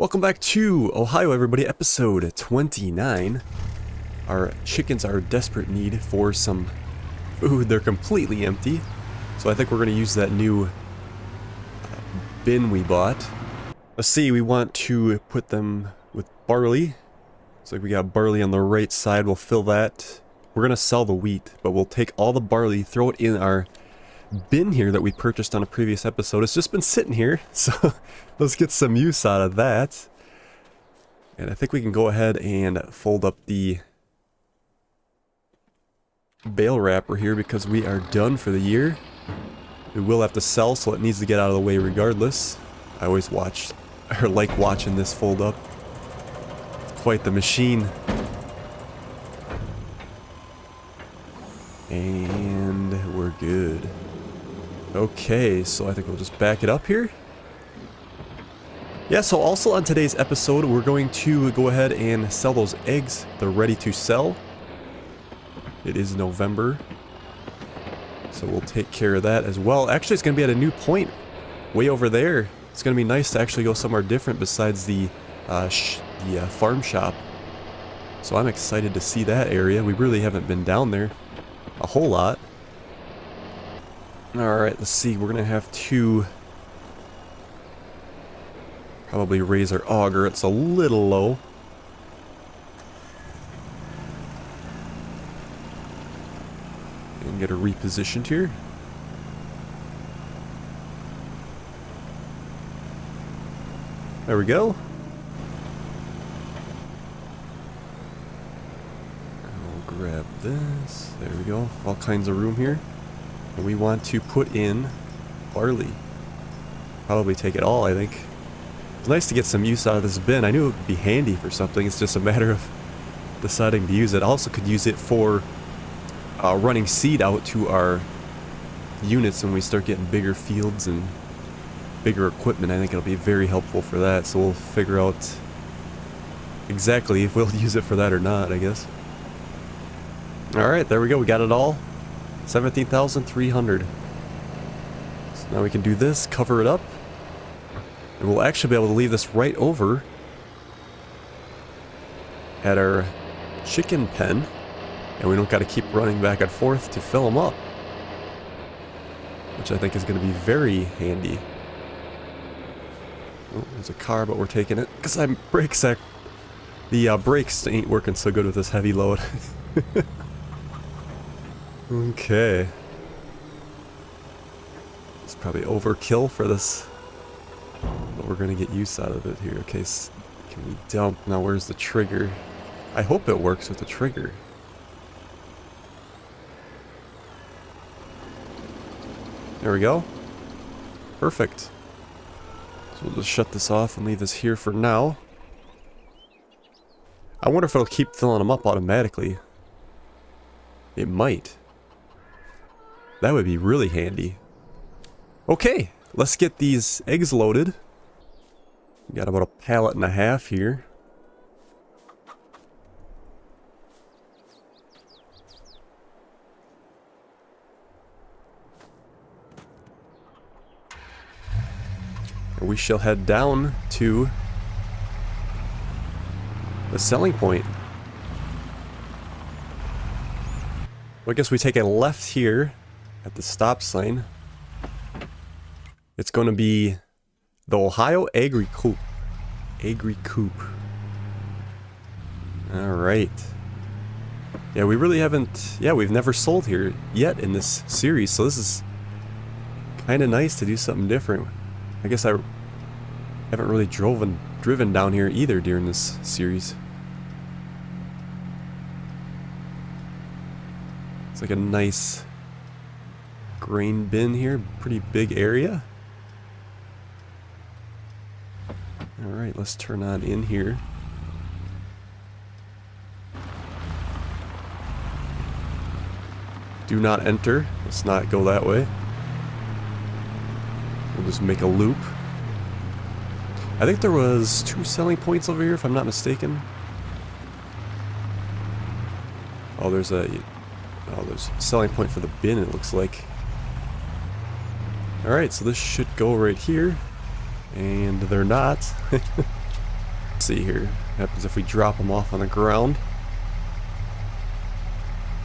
Welcome back to Ohio, everybody, episode 29. Our chickens are in desperate need for some food. They're completely empty. So I think we're going to use that new bin we bought. Let's see, we want to put them with barley. Looks like we got barley on the right side. We'll fill that. We're going to sell the wheat, but we'll take all the barley, throw it in our bin here that we purchased on a previous episode. It's just been sitting here, so let's get some use out of that. And I think we can go ahead and fold up the bale wrapper here because we are done for the year. We will have to sell, so it needs to get out of the way regardless. I always like watching this fold up. It's quite the machine. And we're good. Okay, so I think we'll just back it up here. Yeah, so also on today's episode, we're going to go ahead and sell those eggs. They're ready to sell. It is November, so we'll take care of that as well. Actually, it's going to be at a new point way over there. It's going to be nice to actually go somewhere different besides the farm shop. So I'm excited to see that area. We really haven't been down there a whole lot. Alright, let's see. We're going to have to probably raise our auger. It's a little low. And get her repositioned here. There we go. I'll grab this. There we go. All kinds of room here. And we want to put in barley. Probably take it all, I think. It's nice to get some use out of this bin. I knew it would be handy for something. It's just a matter of deciding to use it. I also could use it for running seed out to our units when we start getting bigger fields and bigger equipment. I think it'll be very helpful for that. So we'll figure out exactly if we'll use it for that or not, I guess. Alright, there we go. We got it all. 17,300. So now we can do this, cover it up, and we'll actually be able to leave this right over at our chicken pen, and we don't got to keep running back and forth to fill them up, which I think is going to be very handy. Oh, there's a car, but we're taking it because the brakes ain't working so good with this heavy load. Okay. It's probably overkill for this, but we're gonna get use out of it here. Okay, so can we dump? Now where's the trigger? I hope it works with the trigger. There we go. Perfect. So we'll just shut this off and leave this here for now. I wonder if it'll keep filling them up automatically. It might. That would be really handy. Okay, let's get these eggs loaded. We got about a pallet and a half here. And we shall head down to the selling point. Well, I guess we take a left here at the stop sign. It's going to be the Ohio Agri-Coop. Agri-Coop. Alright. Yeah, we really haven't... Yeah, we've never sold here yet in this series, so this is kind of nice to do something different. I guess I haven't really driven down here either during this series. It's like a nice grain bin here, pretty big area. Alright, let's turn on in here. Do not enter. Let's not go that way. We'll just make a loop. I think there was 2 selling points over here, if I'm not mistaken. Oh, there's a selling point for the bin, it looks like. Alright, so this should go right here. And they're not. see here. What happens if we drop them off on the ground?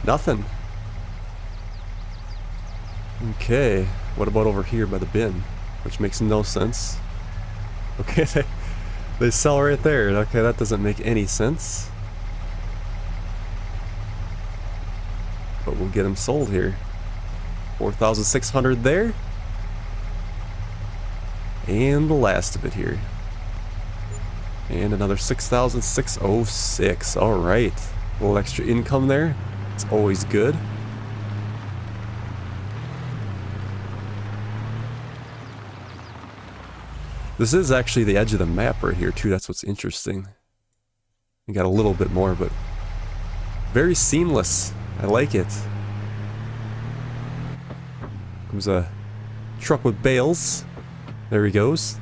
Nothing. Okay, what about over here by the bin? Which makes no sense. Okay, they sell right there. Okay, that doesn't make any sense. But we'll get them sold here. 4,600 there. And the last of it here. And another 6,606. Alright. A little extra income there. It's always good. This is actually the edge of the map right here too. That's what's interesting. You got a little bit more, but very seamless. I like it. Comes a truck with bales. There he goes.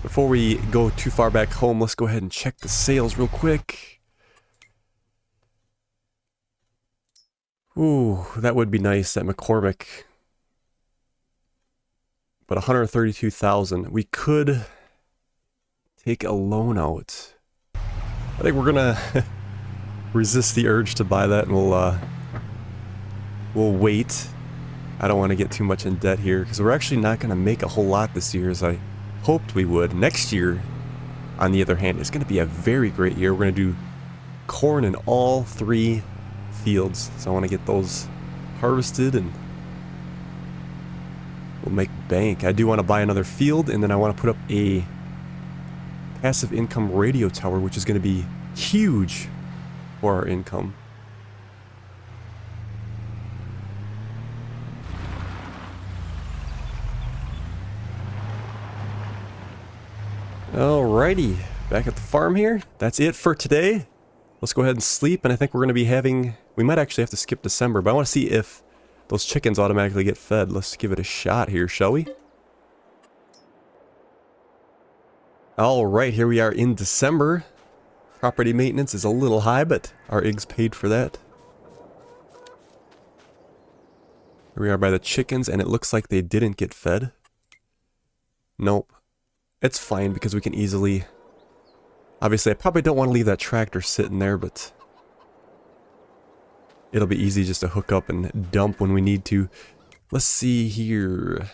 Before we go too far back home, let's go ahead and check the sales real quick. Ooh, that would be nice at McCormick. But 132,000. We could take a loan out. I think we're gonna resist the urge to buy that, and we'll wait. I don't want to get too much in debt here because we're actually not gonna make a whole lot this year as I hoped we would. Next year, on the other hand, is gonna be a very great year. We're gonna do corn in all 3 fields, so I want to get those harvested and we'll make bank. I do want to buy another field, and then I want to put up a passive income radio tower, which is going to be huge for our income. Alrighty, back at the farm here. That's it for today. Let's go ahead and sleep, and I think we're going to be having... We might actually have to skip December, but I want to see if those chickens automatically get fed. Let's give it a shot here, shall we? Alright, here we are in December. Property maintenance is a little high, but our eggs paid for that. Here we are by the chickens, and it looks like they didn't get fed. Nope. It's fine because we can easily... Obviously, I probably don't want to leave that tractor sitting there, but... It'll be easy just to hook up and dump when we need to. Let's see here.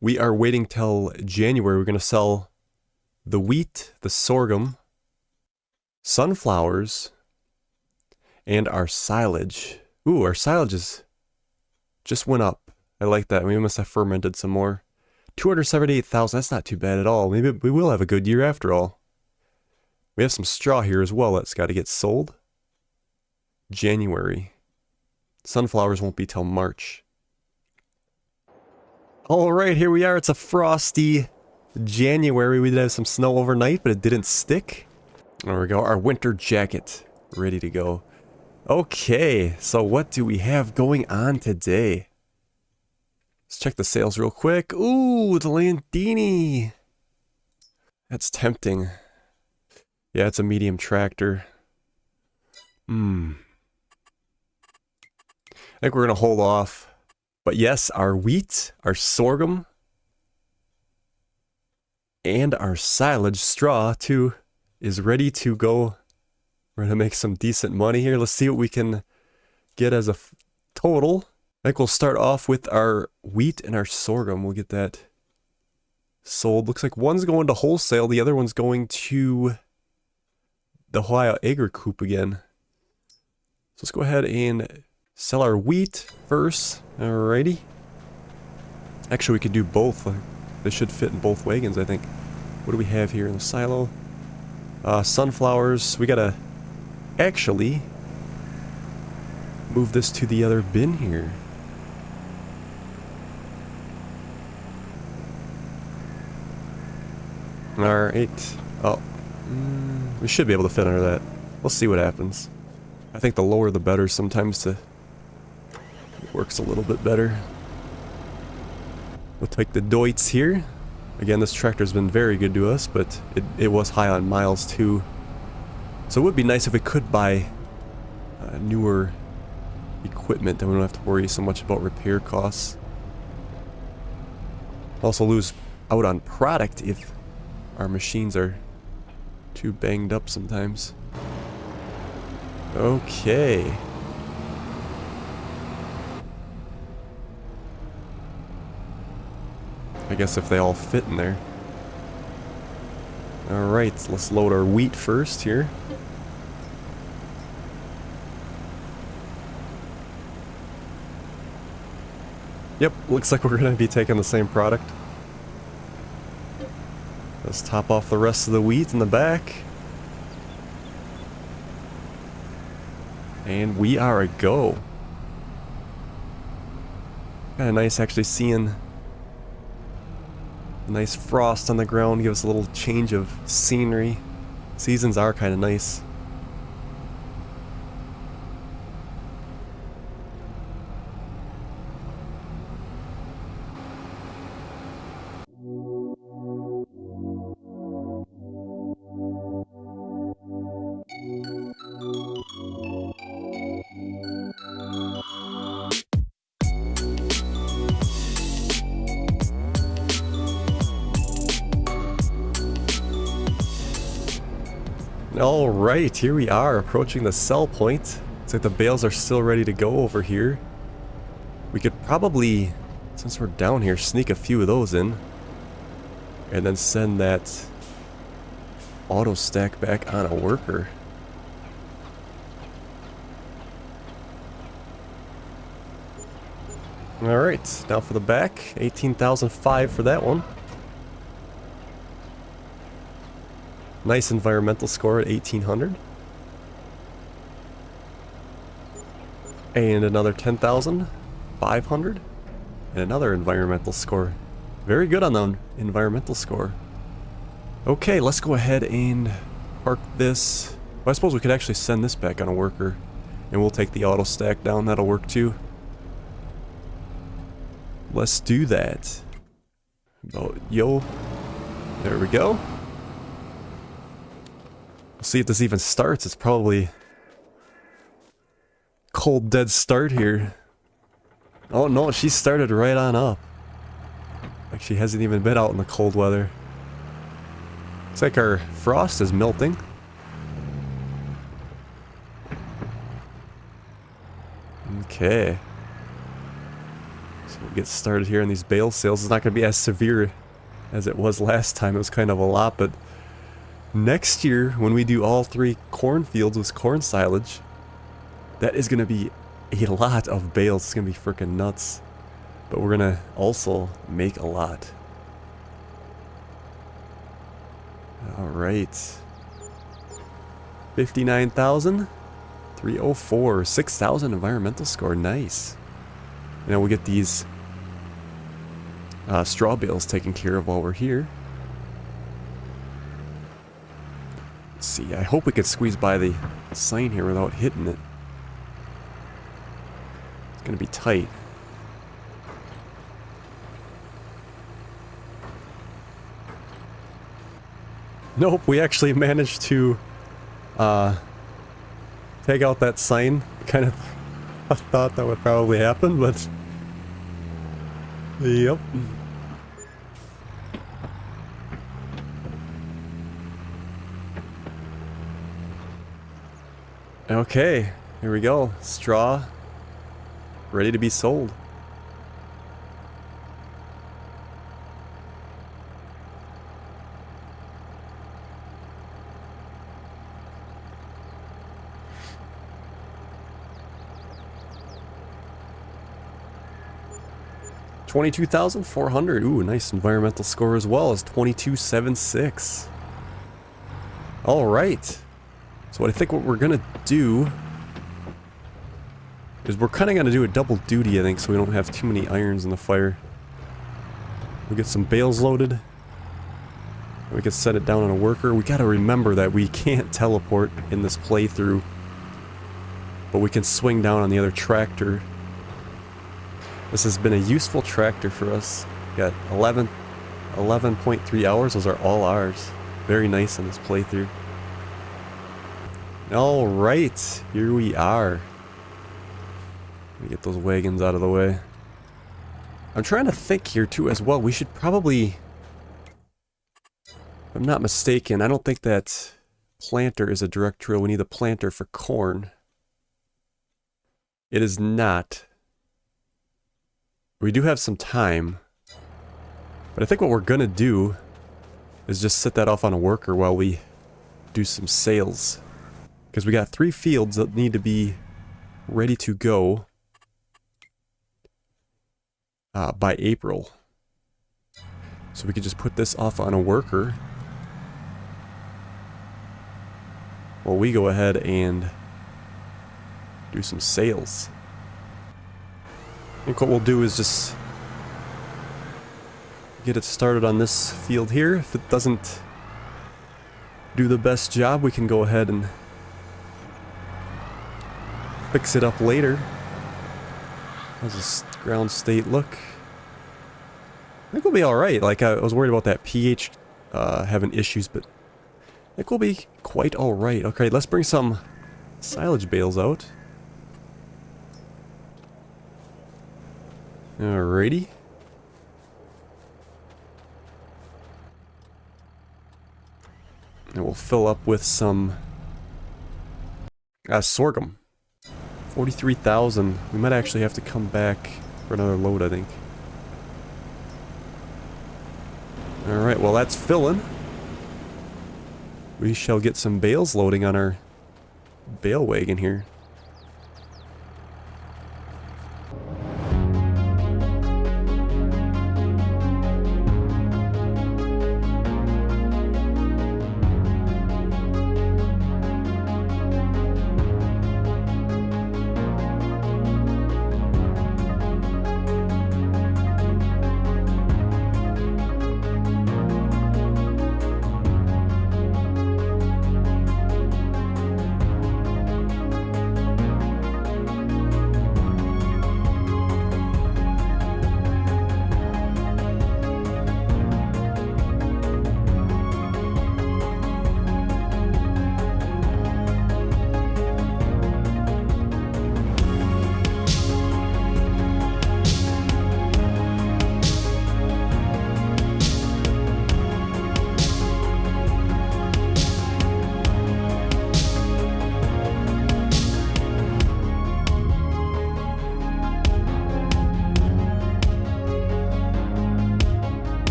We are waiting till January. We're going to sell the wheat, the sorghum, sunflowers, and our silage. Ooh, our silage just went up. I like that. We must have fermented some more. 278,000. That's not too bad at all. Maybe we will have a good year after all. We have some straw here as well that's got to get sold. January. Sunflowers won't be till March. Alright, here we are. It's a frosty January. We did have some snow overnight, but it didn't stick. There we go. Our winter jacket. Ready to go. Okay, so what do we have going on today? Let's check the sales real quick. Ooh, the Landini. That's tempting. Yeah, it's a medium tractor. I think we're going to hold off. But yes, our wheat, our sorghum, and our silage straw too is ready to go. We're going to make some decent money here. Let's see what we can get as a total. I think we'll start off with our wheat and our sorghum. We'll get that sold. Looks like one's going to wholesale. The other one's going to the Ohio Agri-Coop again. So let's go ahead and sell our wheat first. Alrighty. Actually, we could do both. They should fit in both wagons, I think. What do we have here in the silo? Sunflowers. We gotta actually move this to the other bin here. Alright. Oh. We should be able to fit under that. We'll see what happens. I think the lower the better sometimes it works a little bit better. We'll take the Deutz here. Again, this tractor's been very good to us, but it was high on miles too. So it would be nice if we could buy newer equipment, then we don't have to worry so much about repair costs. Also lose out on product if our machines are too banged up sometimes. Okay. I guess if they all fit in there. Alright, let's load our wheat first here. Yep, looks like we're going to be taking the same product. Let's top off the rest of the wheat in the back. And we are a go. Kind of nice actually seeing a nice frost on the ground, give us a little change of scenery. Seasons are kind of nice. Alright, here we are, approaching the sell point. Looks like the bales are still ready to go over here. We could probably, since we're down here, sneak a few of those in. And then send that auto stack back on a worker. Alright, now for the back. 18,005 for that one. Nice environmental score at 1800. And another 10,500. And another environmental score. Very good on the environmental score. Okay, let's go ahead and park this. Well, I suppose we could actually send this back on a worker. And we'll take the auto stack down, that'll work too. Let's do that. Yo. There we go. See if this even starts. It's probably cold dead start here. Oh no, she started right on up. Like she hasn't even been out in the cold weather. Looks like our frost is melting. Okay. So we'll get started here on these bale sales. It's not going to be as severe as it was last time. It was kind of a lot, but next year, when we do all 3 cornfields with corn silage, that is going to be a lot of bales. It's going to be freaking nuts. But we're going to also make a lot. Alright. 59,304. 6,000 environmental score. Nice. Now we'll get these straw bales taken care of while we're here. See, I hope we could squeeze by the sign here without hitting it. It's gonna be tight. Nope, we actually managed to take out that sign. Kind of thought that would probably happen, but yep. Okay, here we go. Straw ready to be sold. $22,400. Ooh, nice environmental score as well as 2276. All right. So I think what we're gonna do is we're kind of gonna do a double duty, I think, so we don't have too many irons in the fire. We'll get some bales loaded. We can set it down on a worker. We gotta remember that we can't teleport in this playthrough, but we can swing down on the other tractor. This has been a useful tractor for us. Got 11.3 hours. Those are all ours. Very nice in this playthrough. Alright, here we are. Let me get those wagons out of the way. I'm trying to think here too as well. We should probably If I'm not mistaken, I don't think that planter is a direct drill. We need a planter for corn. It is not. We do have some time. But I think what we're gonna do is just set that off on a worker while we do some sales. Because we got 3 fields that need to be ready to go by April. So we could just put this off on a worker while we go ahead and do some sales. I think what we'll do is just get it started on this field here. If it doesn't do the best job, we can go ahead and fix it up later. How's this ground state look? I think we'll be alright. Like, I was worried about that pH having issues, but I think we'll be quite alright. Okay, let's bring some silage bales out. Alrighty. And we'll fill up with some sorghum. 43,000. We might actually have to come back for another load, I think. Alright, well that's filling. We shall get some bales loading on our bale wagon here.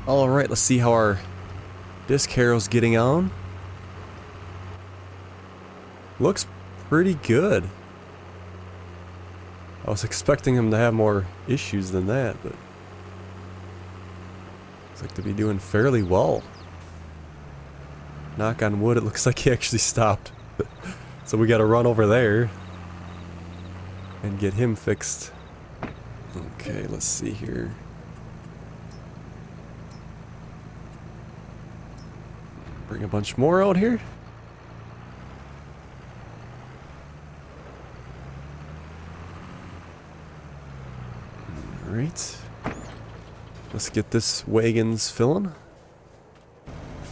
Alright, let's see how our disc harrow's getting on. Looks pretty good. I was expecting him to have more issues than that, but looks like to be doing fairly well. Knock on wood, it looks like he actually stopped. So we gotta run over there and get him fixed. Okay, let's see here. Bring a bunch more out here. Alright. Let's get this wagons filling.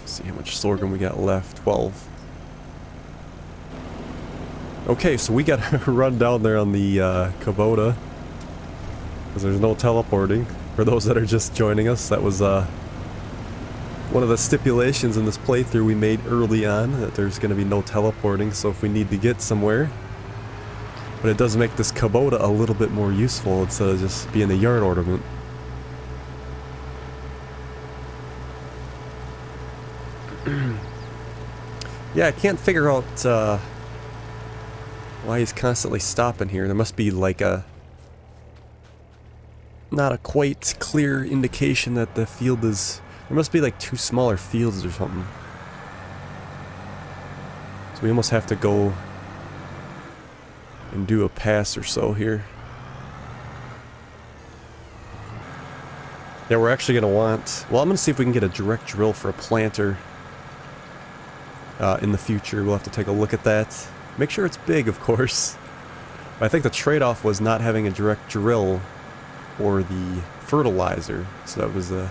See how much sorghum we got left. 12. Okay, so we gotta run down there on the Kubota, because there's no teleporting. For those that are just joining us, that was one of the stipulations in this playthrough we made early on, that there's going to be no teleporting, so if we need to get somewhere. But it does make this Kubota a little bit more useful instead of just being a yard ornament. Yeah, I can't figure out why he's constantly stopping here. There must be like a not a quite clear indication that the field is... There must be like 2 smaller fields or something. So we almost have to go and do a pass or so here. Yeah, we're actually going to want... Well, I'm going to see if we can get a direct drill for a planter in the future. We'll have to take a look at that. Make sure it's big, of course. But I think the trade-off was not having a direct drill or the fertilizer. So that was the...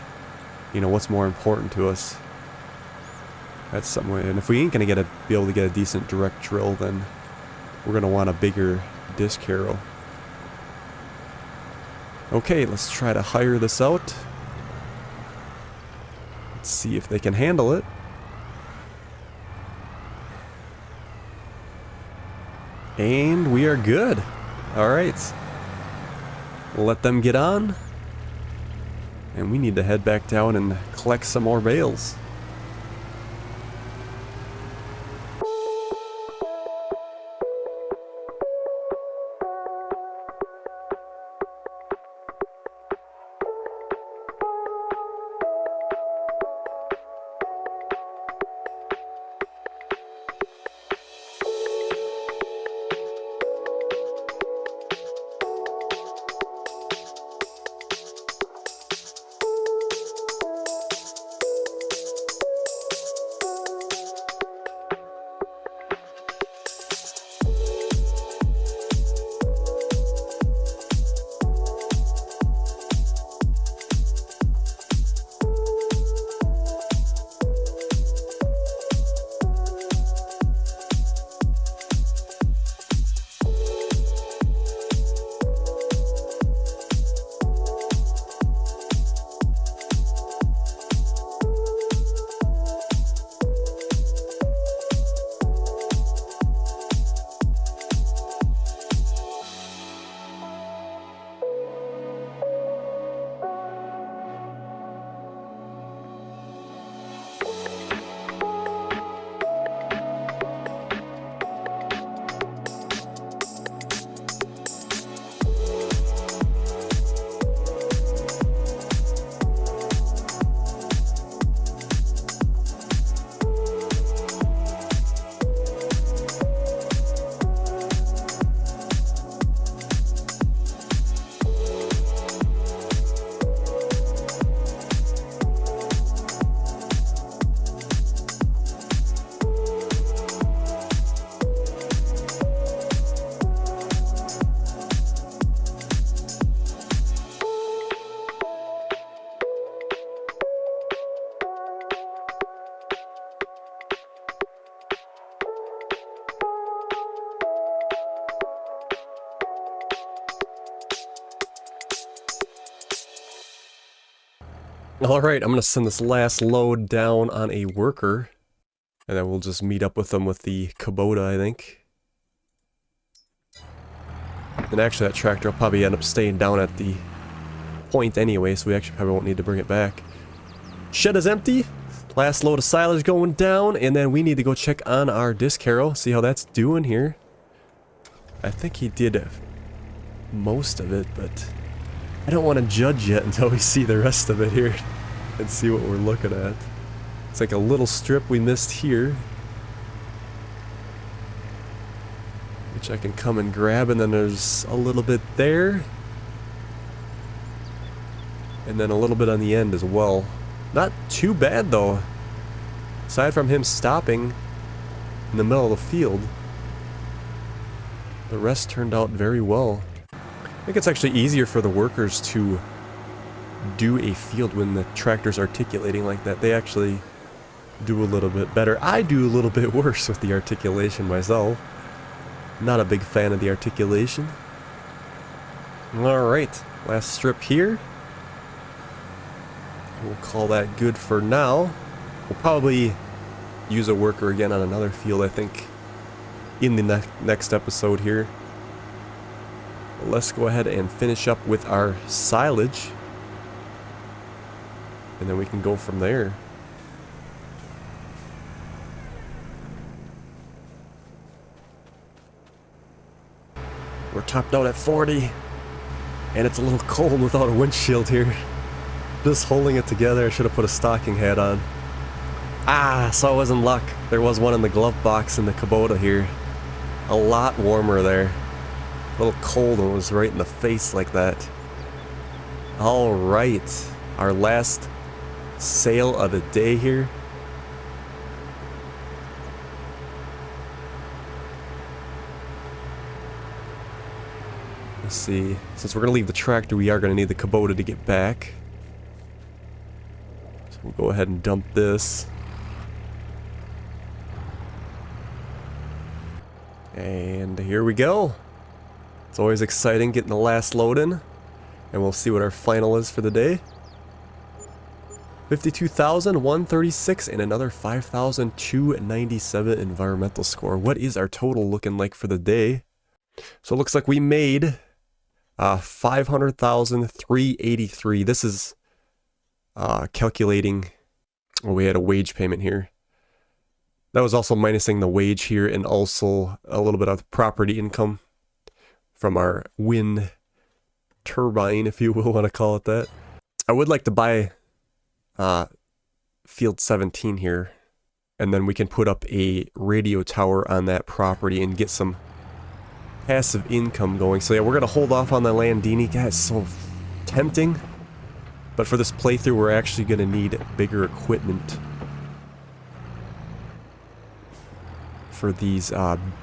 You know, what's more important to us? That's something. And if we ain't gonna be able to get a decent direct drill, then we're gonna want a bigger disc harrow. Okay, let's try to hire this out. Let's see if they can handle it. And we are good. Alright. Let them get on. And we need to head back down and collect some more bales. Alright, I'm gonna send this last load down on a worker. And then we'll just meet up with them with the Kubota, I think. And actually that tractor will probably end up staying down at the point anyway, so we actually probably won't need to bring it back. Shed is empty. Last load of silage going down, and then we need to go check on our disc harrow, see how that's doing here. I think he did most of it, but I don't want to judge yet until we see the rest of it here and see what we're looking at. It's like a little strip we missed here, which I can come and grab, and then there's a little bit there, and then a little bit on the end as well. Not too bad though, aside from him stopping in the middle of the field. The rest turned out very well. I think it's actually easier for the workers to do a field when the tractor's articulating like that. They actually do a little bit better. I do a little bit worse with the articulation myself. Not a big fan of the articulation. Alright, last strip here. We'll call that good for now. We'll probably use a worker again on another field, I think, in the next episode here. But let's go ahead and finish up with our silage, and then we can go from there. We're topped out at 40, and it's a little cold without a windshield here. Just holding it together. I should have put a stocking hat on. Ah, so I was in luck. There was one in the glove box in the Kubota here. A lot warmer there. A little cold when it was right in the face like that. Alright, our last sale of the day here. Let's see. Since we're going to leave the tractor, we are going to need the Kubota to get back. So we'll go ahead and dump this. And here we go. It's always exciting getting the last load in. And we'll see what our final is for the day. 52,136 and another 5,297 environmental score. What is our total looking like for the day? So it looks like we made 500,383. This is calculating, well, we had a wage payment here. That was also minusing the wage here and also a little bit of property income from our wind turbine, if you will want to call it that. I would like to buy field 17 here, and then we can put up a radio tower on that property and get some passive income going. So yeah, we're gonna hold off on the Landini. God, it's so tempting, but for this playthrough we're actually gonna need bigger equipment for these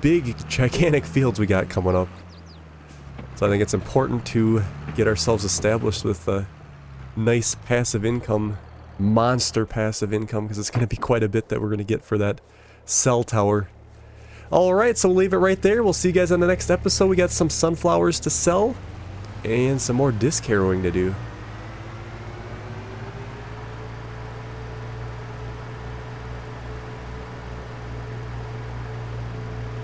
big gigantic fields we got coming up. So I think it's important to get ourselves established with a nice passive income, monster passive income, because it's going to be quite a bit that we're going to get for that cell tower. Alright, so we'll leave it right there. We'll see you guys on the next episode. We got some sunflowers to sell and some more disc harrowing to do.